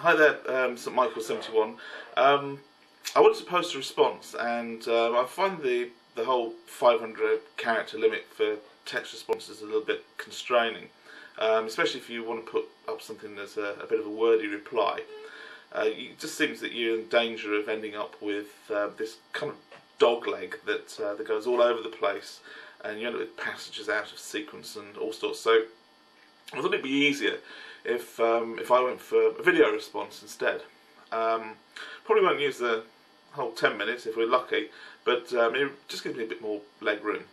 Hi there, St Michael 71. I wanted to post a response, and I find the whole 500 character limit for text responses a little bit constraining, especially if you want to put up something that's a bit of a wordy reply. It just seems that you're in danger of ending up with this kind of dogleg that goes all over the place, and you end up with passages out of sequence and all sorts. So I thought it'd be easier if I went for a video response instead. Probably won't use the whole 10 minutes if we're lucky, but it just gives me a bit more leg room.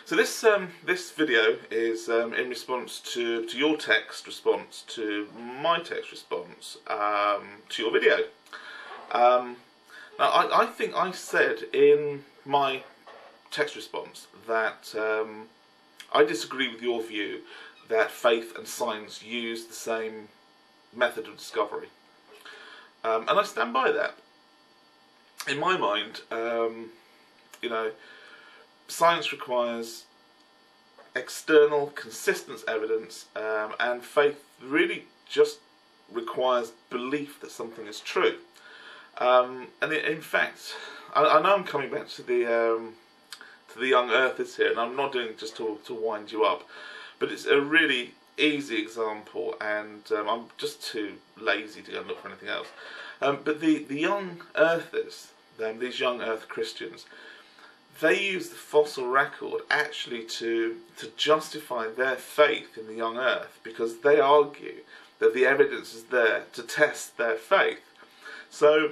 So this video is in response to your text response to my text response to your video. Now I think I said in my text response that I disagree with your view that faith and science use the same method of discovery. And I stand by that. In my mind, science requires external, consistent evidence, and faith really just requires belief that something is true. And in fact, I know I'm coming back to the young earthers here, and I'm not doing it just to wind you up, but it's a really easy example, and I'm just too lazy to go and look for anything else. But the young earthers, these young earth Christians, they use the fossil record actually to justify their faith in the young earth, because they argue that the evidence is there to test their faith. So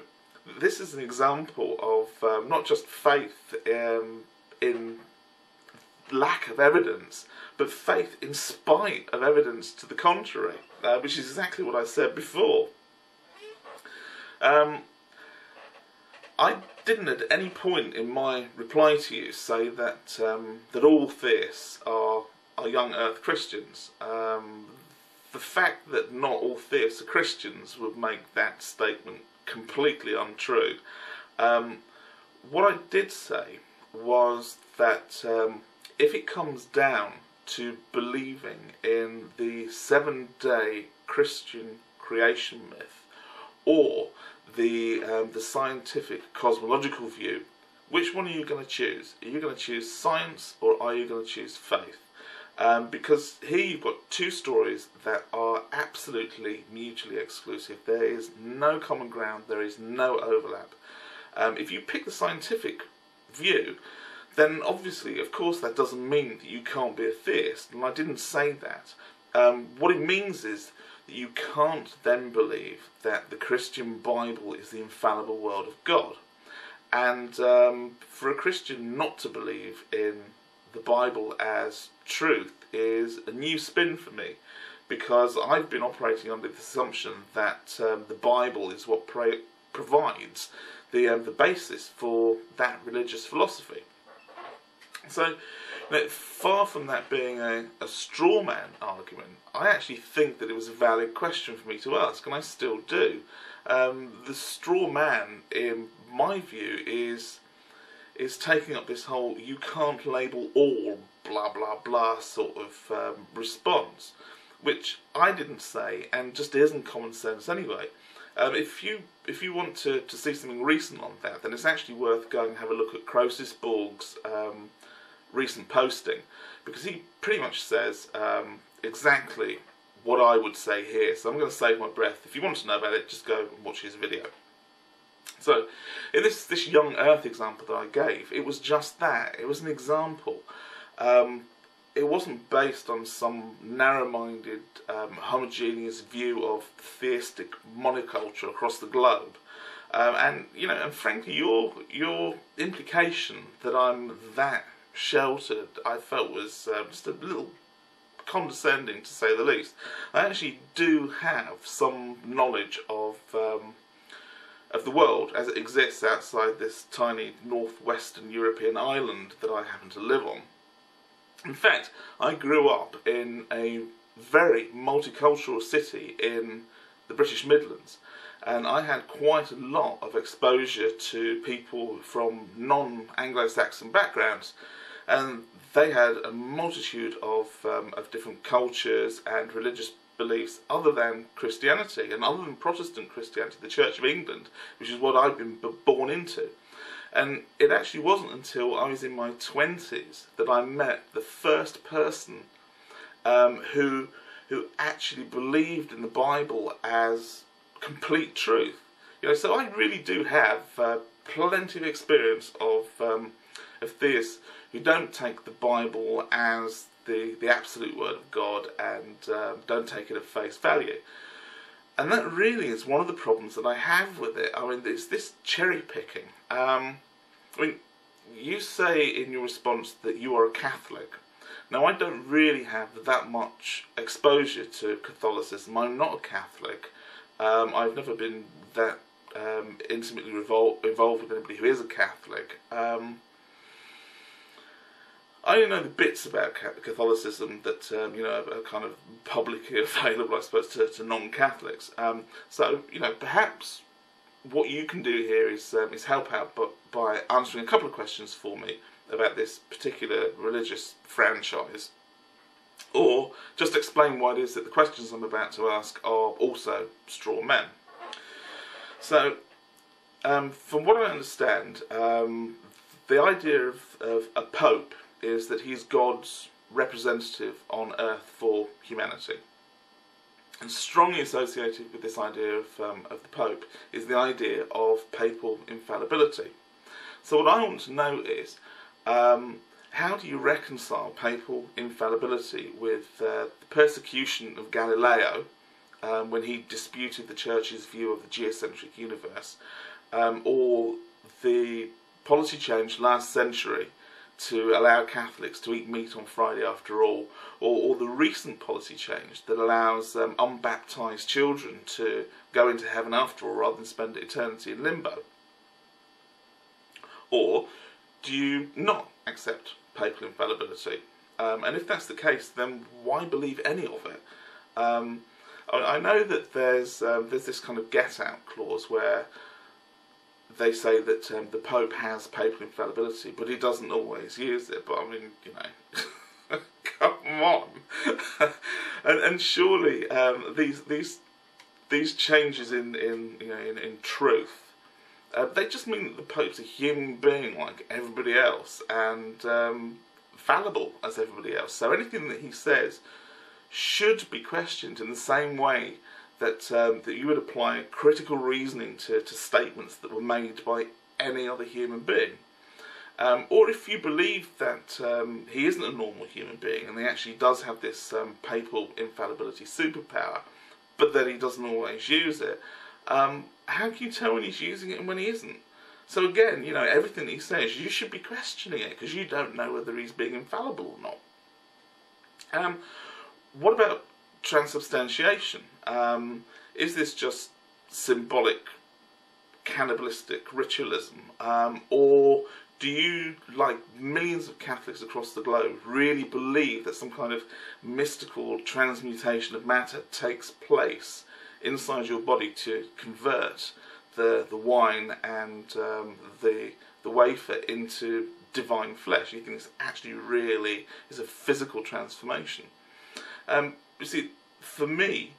this is an example of not just faith in lack of evidence, but faith in spite of evidence to the contrary, which is exactly what I said before. I didn't at any point in my reply to you say that that all theists are young earth Christians. The fact that not all theists are Christians would make that statement completely untrue. What I did say was that if it comes down to believing in the 7-day Christian creation myth, or the scientific cosmological view, which one are you going to choose? Are you going to choose science, or are you going to choose faith? Because here you've got two stories that are absolutely mutually exclusive. There is no common ground, there is no overlap. If you pick the scientific view, then obviously, of course, that doesn't mean that you can't be a theist, and I didn't say that. What it means is that you can't then believe that the Christian Bible is the infallible word of God. And for a Christian not to believe in the Bible as truth is a new spin for me, because I've been operating under the assumption that the Bible is what provides the basis for that religious philosophy. So, far from that being a straw man argument, I actually think that it was a valid question for me to ask, and I still do. The straw man, in my view, is taking up this whole "you can't label all blah blah blah" sort of response, which I didn't say, and just isn't common sense anyway. If you want to see something recent on that, then it's actually worth going and have a look at Croesus Borg's recent posting, because he pretty much says exactly what I would say here. So I'm going to save my breath. If you want to know about it, just go and watch his video. So in this young earth example that I gave, it was just that. It was an example. It wasn't based on some narrow-minded, homogeneous view of theistic monoculture across the globe. And frankly, your implication that I'm that sheltered, I felt was just a little condescending, to say the least. I actually do have some knowledge of the world as it exists outside this tiny northwestern European island that I happen to live on. In fact, I grew up in a very multicultural city in the British Midlands, and I had quite a lot of exposure to people from non-Anglo-Saxon backgrounds, and they had a multitude of different cultures and religious beliefs other than Christianity and other than Protestant Christianity, the Church of England, which is what I've been born into. And it actually wasn't until I was in my 20s that I met the first person who actually believed in the Bible as complete truth. So I really do have plenty of experience of theists who don't take the Bible as the absolute word of God and don't take it at face value. And that really is one of the problems that I have with it. I mean, it's this cherry picking. You say in your response that you are a Catholic. Now, I don't really have that much exposure to Catholicism. I'm not a Catholic. I've never been that intimately involved with anybody who is a Catholic. I only know the bits about Catholicism that are kind of publicly available, I suppose, to non-Catholics. So perhaps what you can do here is help out, but by answering a couple of questions for me about this particular religious franchise, or just explain why it is that the questions I'm about to ask are also straw men. So, from what I understand, the idea of a pope is that he's God's representative on earth for humanity. And strongly associated with this idea of the Pope is the idea of papal infallibility. So what I want to know is, how do you reconcile papal infallibility with the persecution of Galileo when he disputed the Church's view of the geocentric universe, or the policy change last century to allow Catholics to eat meat on Friday after all, or the recent policy change that allows unbaptised children to go into heaven after all rather than spend eternity in limbo? Or do you not accept papal infallibility? And if that's the case, then why believe any of it? I know that there's this kind of get-out clause where they say that the Pope has papal infallibility, but he doesn't always use it. But I mean, come on, and surely these changes in truth, they just mean that the Pope's a human being like everybody else and fallible as everybody else. So anything that he says should be questioned in the same way that you would apply critical reasoning to statements that were made by any other human being. Or if you believe that he isn't a normal human being and he actually does have this papal infallibility superpower, but that he doesn't always use it, how can you tell when he's using it and when he isn't? So again, everything that he says, you should be questioning it because you don't know whether he's being infallible or not. What about transubstantiation? Is this just symbolic cannibalistic ritualism, or do you, like millions of Catholics across the globe, really believe that some kind of mystical transmutation of matter takes place inside your body to convert the wine and the wafer into divine flesh? You think this actually really is a physical transformation? You see, for me,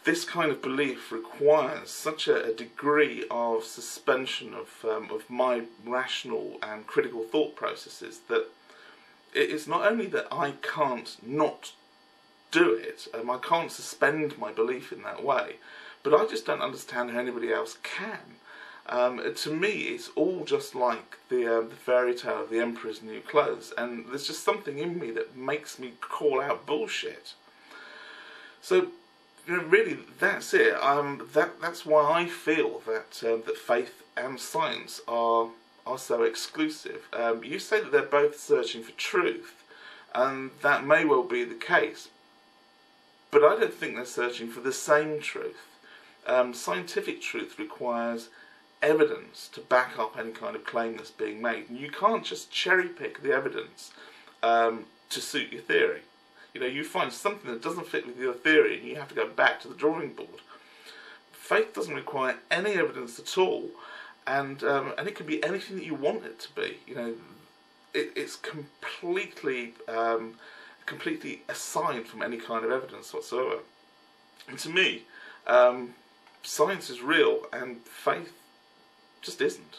this kind of belief requires such a degree of suspension of my rational and critical thought processes that it's not only that I can't not do it, I can't suspend my belief in that way, but I just don't understand how anybody else can. To me, it's all just like the fairy tale of the Emperor's New Clothes, and there's just something in me that makes me call out bullshit. So, really, that's it. That's why I feel that that faith and science are so exclusive. You say that they're both searching for truth, and that may well be the case, but I don't think they're searching for the same truth. Scientific truth requires evidence to back up any kind of claim that's being made, and you can't just cherry pick the evidence to suit your theory. You find something that doesn't fit with your theory and you have to go back to the drawing board. Faith doesn't require any evidence at all, and it can be anything that you want it to be. It's completely completely aside from any kind of evidence whatsoever. And to me, science is real and faith just isn't.